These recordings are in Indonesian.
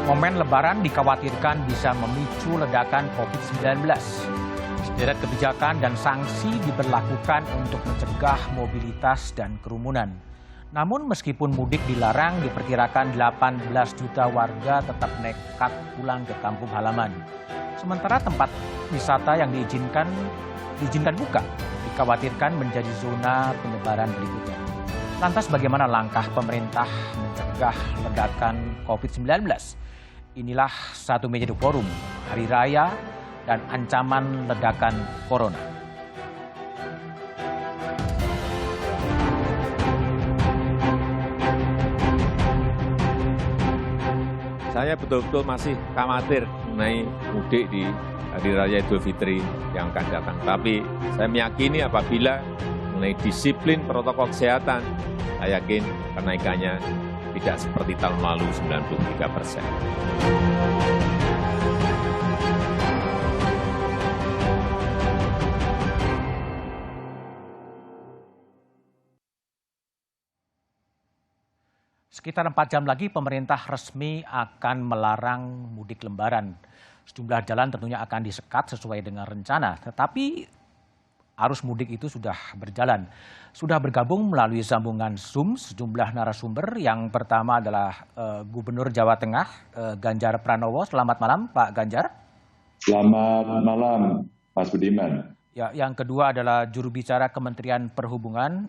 Momen Lebaran dikhawatirkan bisa memicu ledakan COVID-19. Sederet kebijakan dan sanksi diberlakukan untuk mencegah mobilitas dan kerumunan. Namun meskipun mudik dilarang, diperkirakan 18 juta warga tetap nekat pulang ke kampung halaman. Sementara tempat wisata yang diizinkan buka, dikhawatirkan menjadi zona penyebaran berikutnya. Lantas bagaimana langkah pemerintah mencegah ledakan COVID-19? Inilah Satu Meja Forum, Hari Raya dan ancaman ledakan Corona. Saya betul-betul masih khawatir mengenai mudik di Hari Raya Idul Fitri yang akan datang. Tapi saya meyakini apabila mengenai disiplin protokol kesehatan, saya yakin kenaikannya tidak seperti tahun lalu 93%. Sekitar 4 jam lagi pemerintah resmi akan melarang mudik Lebaran. Sejumlah jalan tentunya akan disekat sesuai dengan rencana, tetapi arus mudik itu sudah berjalan. Sudah bergabung melalui sambungan Zoom sejumlah narasumber. Yang pertama adalah Gubernur Jawa Tengah, Ganjar Pranowo. Selamat malam, Pak Ganjar. Selamat malam, Mas Budiman. Ya, yang kedua adalah juru bicara Kementerian Perhubungan,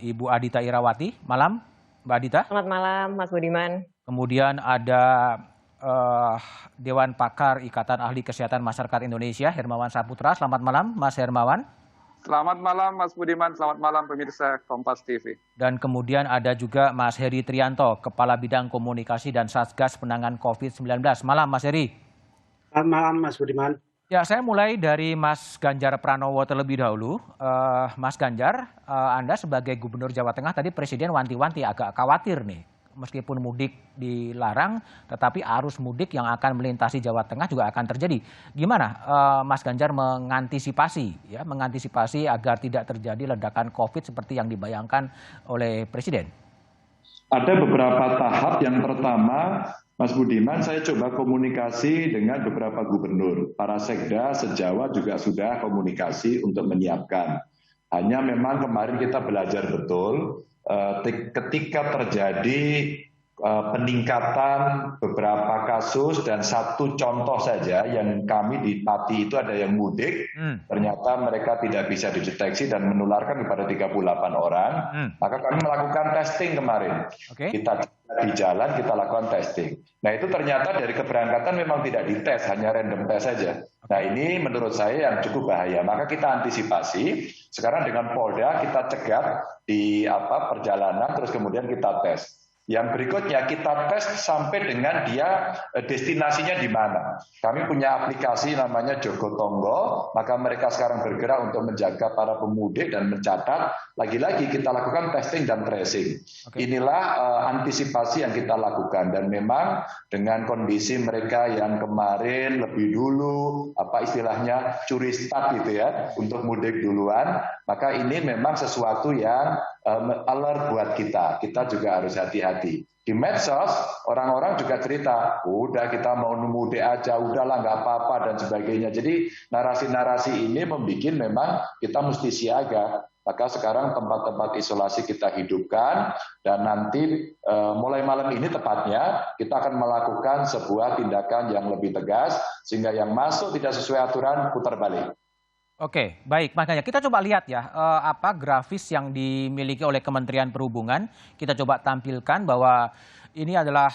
Ibu Adita Irawati. Malam, Mbak Adita. Selamat malam, Mas Budiman. Kemudian ada Dewan Pakar Ikatan Ahli Kesehatan Masyarakat Indonesia, Hermawan Saputra. Selamat malam, Mas Hermawan. Selamat malam Mas Budiman, selamat malam pemirsa Kompas TV. Dan kemudian ada juga Mas Heri Trianto, Kepala Bidang Komunikasi dan Satgas Penanganan COVID-19. Malam Mas Heri. Selamat malam Mas Budiman. Ya, saya mulai dari Mas Ganjar Pranowo terlebih dahulu. Mas Ganjar, Anda sebagai Gubernur Jawa Tengah tadi Presiden wanti-wanti agak khawatir nih. Meskipun mudik dilarang, tetapi arus mudik yang akan melintasi Jawa Tengah juga akan terjadi. Gimana Mas Ganjar mengantisipasi agar tidak terjadi ledakan COVID seperti yang dibayangkan oleh Presiden? Ada beberapa tahap. Yang pertama, Mas Budiman, saya coba komunikasi dengan beberapa gubernur. Para sekda se-Jawa juga sudah komunikasi untuk menyiapkan. Hanya memang kemarin kita belajar betul, ketika terjadi peningkatan beberapa kasus dan satu contoh saja yang kami di Pati itu ada yang mudik, ternyata mereka tidak bisa dideteksi dan menularkan kepada 38 orang, maka kami melakukan testing kemarin. Kita di jalan kita lakukan testing. Nah itu ternyata dari keberangkatan memang tidak dites, hanya random test saja. Nah ini menurut saya yang cukup bahaya. Maka kita antisipasi. Sekarang dengan Polda kita cegat di perjalanan, terus kemudian kita tes. Yang berikutnya kita tes sampai dengan dia destinasinya di mana. Kami punya aplikasi namanya Jogotongo, maka mereka sekarang bergerak untuk menjaga para pemudik dan mencatat. Lagi-lagi kita lakukan testing dan tracing. Inilah antisipasi yang kita lakukan dan memang dengan kondisi mereka yang kemarin lebih dulu istilahnya curi start gitu ya untuk mudik duluan, maka ini memang sesuatu yang alert buat kita. Kita juga harus hati-hati. Di medsos, orang-orang juga cerita, udah kita mau mudik aja, udahlah nggak apa-apa dan sebagainya. Jadi narasi-narasi ini membuat memang kita mesti siaga. Maka sekarang tempat-tempat isolasi kita hidupkan dan nanti mulai malam ini tepatnya kita akan melakukan sebuah tindakan yang lebih tegas sehingga yang masuk tidak sesuai aturan putar balik. Oke, baik. Makanya kita coba lihat ya grafis yang dimiliki oleh Kementerian Perhubungan. Kita coba tampilkan bahwa ini adalah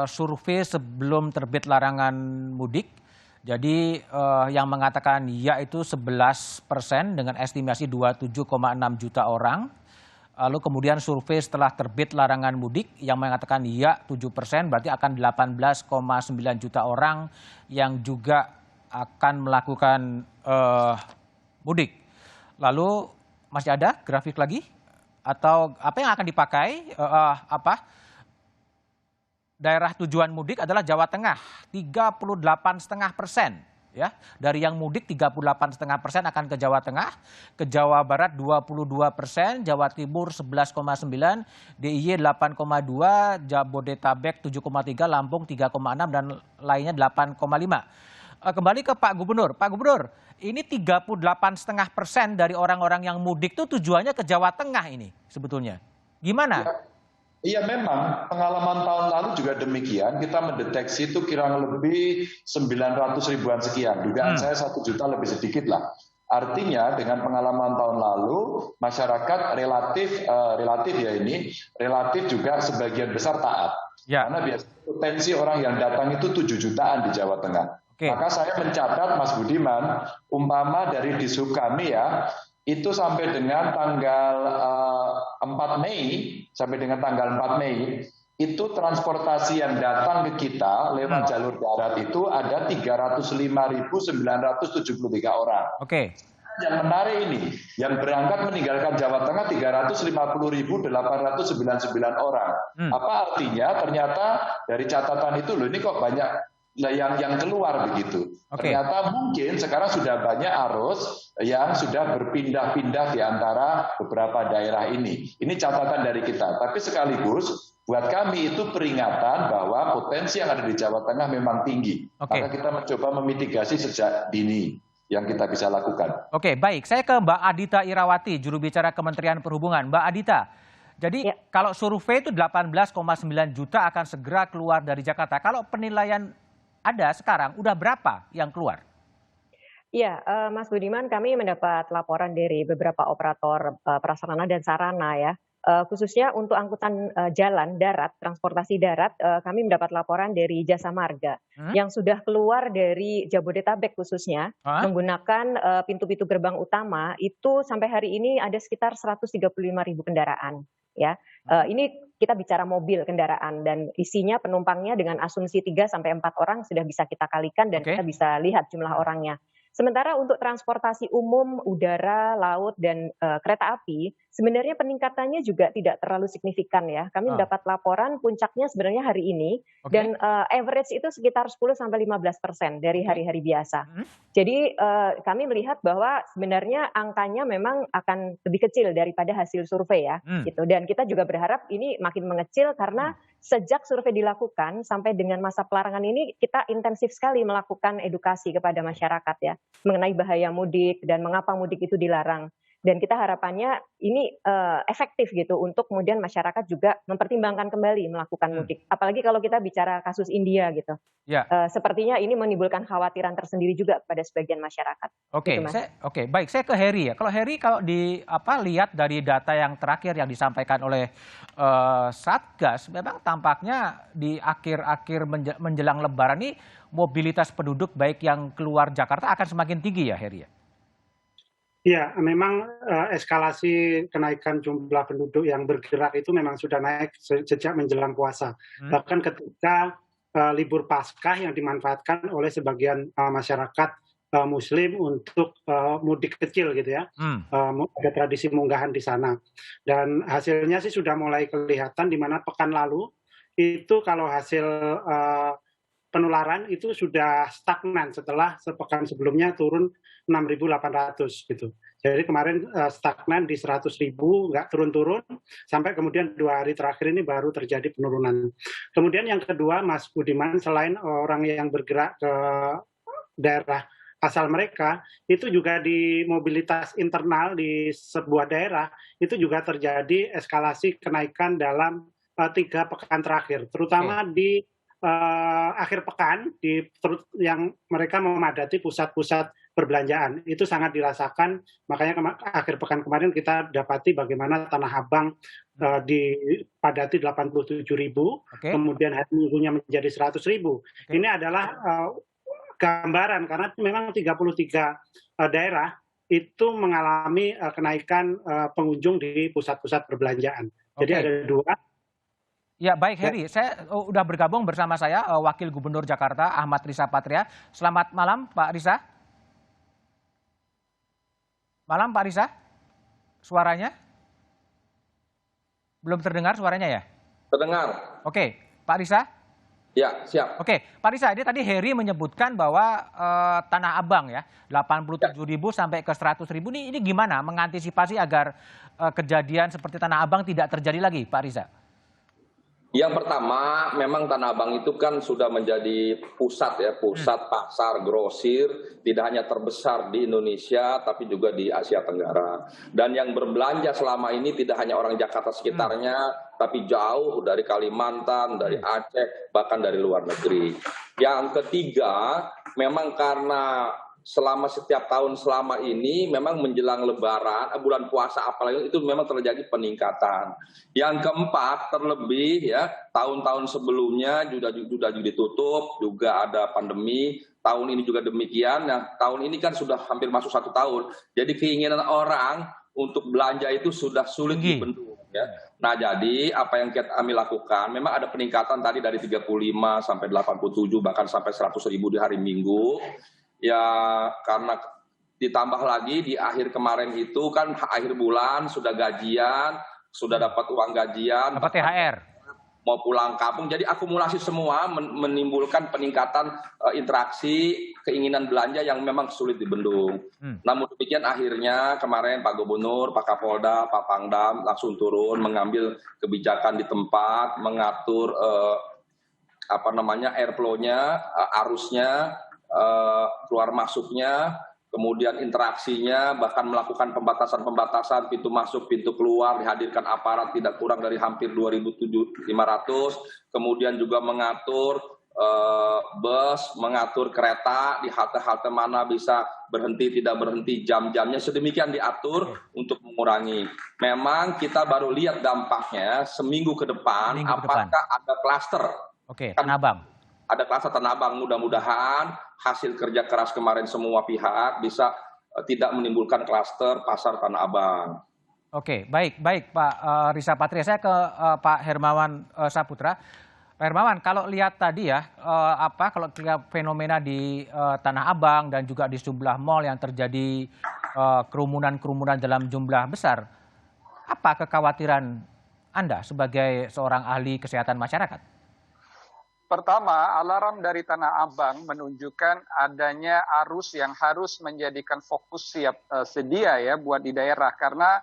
survei sebelum terbit larangan mudik. Jadi yang mengatakan ya itu 11% dengan estimasi 27,6 juta orang. Lalu kemudian survei setelah terbit larangan mudik yang mengatakan ya 7%, berarti akan 18,9 juta orang yang juga akan melakukan mudik. Lalu masih ada grafik lagi? Atau apa yang akan dipakai? Daerah tujuan mudik adalah Jawa Tengah, 38,5%. Ya, dari yang mudik 38,5% akan ke Jawa Tengah, ke Jawa Barat 22%, Jawa Timur 11,9%, DIY 8,2%, Jabodetabek 7,3%, Lampung 3,6%, dan lainnya 8,5%. Kembali ke Pak Gubernur. Pak Gubernur, ini 38,5% dari orang-orang yang mudik itu tujuannya ke Jawa Tengah ini sebetulnya. Gimana? Iya memang pengalaman tahun lalu juga demikian, kita mendeteksi itu kurang lebih 900 ribuan sekian, dugaan saya 1 juta lebih sedikit lah. Artinya dengan pengalaman tahun lalu masyarakat relatif juga sebagian besar taat. Ya. Karena biasanya potensi orang yang datang itu 7 jutaan di Jawa Tengah. Maka saya mencatat Mas Budiman, umpama dari Dishub kami ya, itu sampai dengan tanggal 4 Mei, itu transportasi yang datang ke kita lewat jalur darat itu ada 305.973 orang. Oke. Yang menarik ini, yang berangkat meninggalkan Jawa Tengah 350.899 orang. Apa artinya? Ternyata dari catatan itu loh, ini kok banyak yang keluar begitu. Ternyata mungkin sekarang sudah banyak arus yang sudah berpindah-pindah di antara beberapa daerah ini. Ini catatan dari kita. Tapi sekaligus buat kami itu peringatan bahwa potensi yang ada di Jawa Tengah memang tinggi. Maka kita mencoba memitigasi sejak dini yang kita bisa lakukan. Oke, baik. Saya ke Mbak Adita Irawati, juru bicara Kementerian Perhubungan. Mbak Adita, jadi kalau survei itu 18,9 juta akan segera keluar dari Jakarta. Kalau penilaian ada sekarang, udah berapa yang keluar? Iya, Mas Budiman, kami mendapat laporan dari beberapa operator prasarana dan sarana ya, khususnya untuk angkutan jalan darat, transportasi darat, kami mendapat laporan dari Jasa Marga yang sudah keluar dari Jabodetabek khususnya menggunakan pintu-pintu gerbang utama itu sampai hari ini ada sekitar 135.000 kendaraan. Ya, ini kita bicara mobil kendaraan dan isinya penumpangnya dengan asumsi 3-4 orang sudah bisa kita kalikan dan kita bisa lihat jumlah orangnya. Sementara untuk transportasi umum, udara, laut, dan kereta api, sebenarnya peningkatannya juga tidak terlalu signifikan ya. Kami mendapat laporan puncaknya sebenarnya hari ini, dan average itu sekitar 10-15% dari hari-hari biasa. Jadi kami melihat bahwa sebenarnya angkanya memang akan lebih kecil daripada hasil survei ya. Gitu. Dan kita juga berharap ini makin mengecil karena sejak survei dilakukan sampai dengan masa pelarangan ini kita intensif sekali melakukan edukasi kepada masyarakat ya mengenai bahaya mudik dan mengapa mudik itu dilarang. Dan kita harapannya ini efektif gitu untuk kemudian masyarakat juga mempertimbangkan kembali melakukan mudik. Apalagi kalau kita bicara kasus India gitu. Ya. Sepertinya ini menimbulkan khawatiran tersendiri juga kepada sebagian masyarakat. Oke, gitu, baik. Saya ke Heri ya. Kalau Heri kalau lihat dari data yang terakhir yang disampaikan oleh Satgas, memang tampaknya di akhir-akhir menjelang Lebaran ini mobilitas penduduk baik yang keluar Jakarta akan semakin tinggi ya, Heri ya. Ya, memang eskalasi kenaikan jumlah penduduk yang bergerak itu memang sudah naik sejak menjelang puasa. Bahkan ketika libur Paskah yang dimanfaatkan oleh sebagian masyarakat Muslim untuk mudik kecil gitu ya. Ada tradisi munggahan di sana. Dan hasilnya sih sudah mulai kelihatan di mana pekan lalu itu kalau hasil penularan itu sudah stagnan setelah sepekan sebelumnya turun 6.800 gitu. Jadi kemarin stagnan di 100.000, nggak turun-turun, sampai kemudian 2 hari terakhir ini baru terjadi penurunan. Kemudian yang kedua, Mas Budiman, selain orang yang bergerak ke daerah asal mereka, itu juga di mobilitas internal di sebuah daerah, itu juga terjadi eskalasi kenaikan dalam 3 pekan terakhir, terutama di akhir pekan yang mereka memadati pusat-pusat perbelanjaan itu sangat dirasakan. Makanya akhir pekan kemarin kita dapati bagaimana Tanah Abang dipadati 87.000, kemudian hari Minggunya menjadi 100.000. Ini adalah gambaran karena memang 33 daerah itu mengalami kenaikan pengunjung di pusat-pusat perbelanjaan. Jadi ada 2. Ya baik Heri, saya udah bergabung bersama saya Wakil Gubernur Jakarta Ahmad Riza Patria. Selamat malam Pak Riza. Malam Pak Riza, suaranya? Belum terdengar suaranya ya? Terdengar. Oke, Pak Riza, Ya, siap. Oke, Pak Risa, ini tadi Heri menyebutkan bahwa Tanah Abang ya 87.000 sampai ke 100.000 ini gimana mengantisipasi agar kejadian seperti Tanah Abang tidak terjadi lagi, Pak Risa? Yang pertama, memang Tanah Abang itu kan sudah menjadi pusat pasar grosir, tidak hanya terbesar di Indonesia, tapi juga di Asia Tenggara. Dan yang berbelanja selama ini tidak hanya orang Jakarta sekitarnya, tapi jauh dari Kalimantan, dari Aceh, bahkan dari luar negeri. Yang ketiga, memang karena setiap tahun selama ini memang menjelang Lebaran, bulan puasa apalagi itu memang terjadi peningkatan. Yang keempat, terlebih ya tahun-tahun sebelumnya sudah ditutup, juga ada pandemi. Tahun ini juga demikian. Nah, tahun ini kan sudah hampir masuk 1 tahun. Jadi keinginan orang untuk belanja itu sudah sulit dibendung. Ya. Nah, jadi apa yang kami lakukan, memang ada peningkatan tadi dari 35 sampai 87 bahkan sampai 100.000 di hari Minggu. Ya karena ditambah lagi di akhir kemarin itu kan akhir bulan sudah gajian, sudah dapat uang gajian, dapat THR, mau pulang kampung, jadi akumulasi semua menimbulkan peningkatan interaksi, keinginan belanja yang memang sulit dibendung. Namun demikian akhirnya kemarin Pak Gubernur, Pak Kapolda, Pak Pangdam langsung turun mengambil kebijakan di tempat, mengatur airflow-nya, arusnya, keluar masuknya, kemudian interaksinya, bahkan melakukan pembatasan pintu masuk, pintu keluar, dihadirkan aparat tidak kurang dari hampir 2.500, kemudian juga mengatur bus, mengatur kereta, di halte-halte mana bisa berhenti, tidak berhenti, jam-jamnya sedemikian diatur untuk mengurangi. Memang kita baru lihat dampaknya seminggu ke depan, apakah ada klaster. Oke, Tanah Abang. Ada klaster Tanah Abang, mudah-mudahan hasil kerja keras kemarin semua pihak bisa tidak menimbulkan klaster pasar Tanah Abang. Oke, baik Pak Risa Patria. Saya ke Pak Hermawan Saputra. Pak Hermawan, kalau lihat tadi ya, kalau lihat fenomena di Tanah Abang dan juga di sejumlah mal yang terjadi kerumunan dalam jumlah besar, apa kekhawatiran Anda sebagai seorang ahli kesehatan masyarakat? Pertama, alarm dari Tanah Abang menunjukkan adanya arus yang harus menjadikan fokus sedia ya buat di daerah. Karena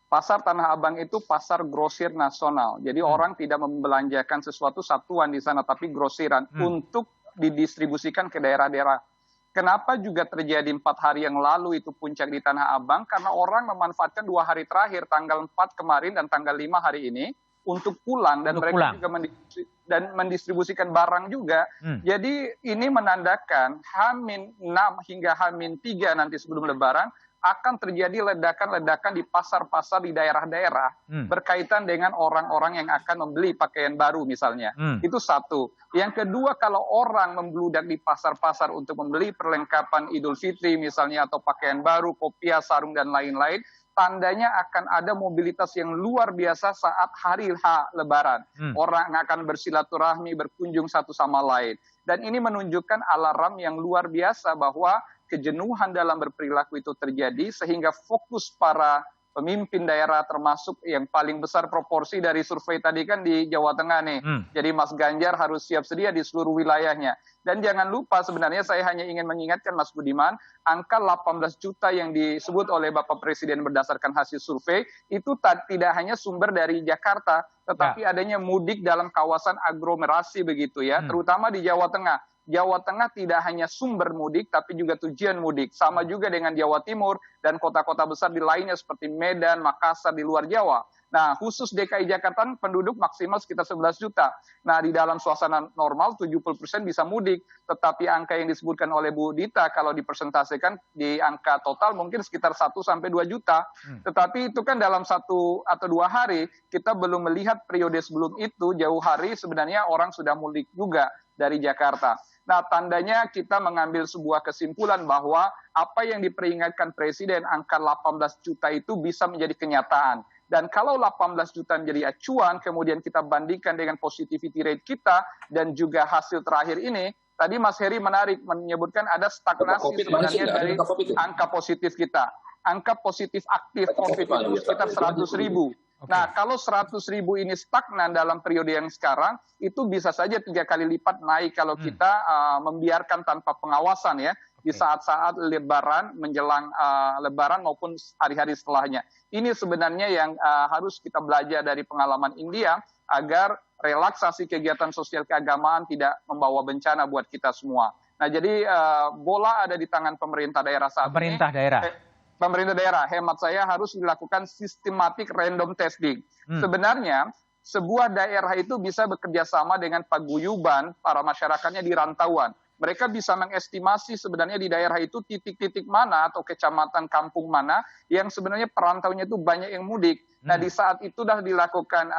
pasar Tanah Abang itu pasar grosir nasional. Jadi orang tidak membelanjakan sesuatu satuan di sana, tapi grosiran untuk didistribusikan ke daerah-daerah. Kenapa juga terjadi 4 hari yang lalu itu puncak di Tanah Abang? Karena orang memanfaatkan 2 hari terakhir, tanggal 4 kemarin dan tanggal 5 hari ini, untuk pulang dan mereka juga mendistribusikan barang juga. Jadi ini menandakan H-6 hingga H-3 nanti sebelum Lebaran akan terjadi ledakan-ledakan di pasar-pasar di daerah-daerah berkaitan dengan orang-orang yang akan membeli pakaian baru misalnya. Itu satu. Yang kedua, kalau orang membludak di pasar-pasar untuk membeli perlengkapan Idul Fitri misalnya atau pakaian baru, kopiah, sarung dan lain-lain, tandanya akan ada mobilitas yang luar biasa saat hari H Lebaran. Orang akan bersilaturahmi, berkunjung satu sama lain. Dan ini menunjukkan alarm yang luar biasa bahwa kejenuhan dalam berperilaku itu terjadi sehingga fokus para pemimpin daerah termasuk yang paling besar proporsi dari survei tadi kan di Jawa Tengah nih. Jadi Mas Ganjar harus siap sedia di seluruh wilayahnya. Dan jangan lupa sebenarnya saya hanya ingin mengingatkan Mas Budiman, angka 18 juta yang disebut oleh Bapak Presiden berdasarkan hasil survei itu tidak hanya sumber dari Jakarta, tetapi adanya mudik dalam kawasan aglomerasi begitu ya, terutama di Jawa Tengah. Jawa Tengah tidak hanya sumber mudik, tapi juga tujuan mudik. Sama juga dengan Jawa Timur dan kota-kota besar di lainnya seperti Medan, Makassar di luar Jawa. Nah, khusus DKI Jakarta penduduk maksimal sekitar 11 juta. Nah, di dalam suasana normal 70% bisa mudik. Tetapi angka yang disebutkan oleh Bu Dita kalau dipresentasikan di angka total mungkin sekitar 1-2 juta. Tetapi itu kan dalam 1 atau 2 hari, kita belum melihat periode sebelum itu, jauh hari sebenarnya orang sudah mudik juga dari Jakarta. Nah, tandanya kita mengambil sebuah kesimpulan bahwa apa yang diperingatkan Presiden, angka 18 juta itu bisa menjadi kenyataan. Dan kalau 18 juta menjadi acuan, kemudian kita bandingkan dengan positivity rate kita dan juga hasil terakhir ini, tadi Mas Heri menarik menyebutkan ada stagnasi sebenarnya dari angka positif kita. Angka positif aktif COVID itu sekitar 100.000. Nah, kalau 100.000 ini stagnan dalam periode yang sekarang, itu bisa saja 3 kali lipat naik kalau kita membiarkan tanpa pengawasan ya, di saat-saat Lebaran, menjelang Lebaran maupun hari-hari setelahnya. Ini sebenarnya yang harus kita belajar dari pengalaman India, agar relaksasi kegiatan sosial keagamaan tidak membawa bencana buat kita semua. Nah, jadi bola ada di tangan pemerintah daerah saat ini. Pemerintah daerah, hemat saya harus dilakukan sistematik random testing. Sebenarnya, sebuah daerah itu bisa bekerja sama dengan paguyuban para masyarakatnya di rantauan. Mereka bisa mengestimasi sebenarnya di daerah itu titik-titik mana atau kecamatan kampung mana yang sebenarnya perantaunya itu banyak yang mudik. Nah, di saat itu sudah dilakukan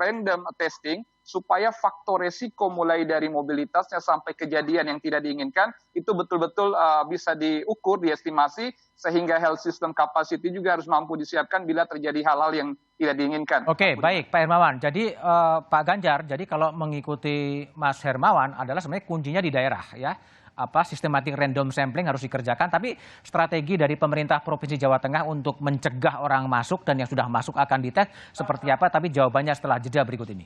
random testing supaya faktor resiko mulai dari mobilitasnya sampai kejadian yang tidak diinginkan itu betul-betul bisa diukur, diestimasi, sehingga health system capacity juga harus mampu disiapkan bila terjadi hal-hal yang tidak diinginkan. Oke, baik Pak Hermawan. Jadi Pak Ganjar, jadi kalau mengikuti Mas Hermawan adalah sebenarnya kuncinya di daerah ya. Sistematik random sampling harus dikerjakan, tapi strategi dari pemerintah Provinsi Jawa Tengah untuk mencegah orang masuk dan yang sudah masuk akan dites seperti apa, tapi jawabannya setelah jeda berikut ini.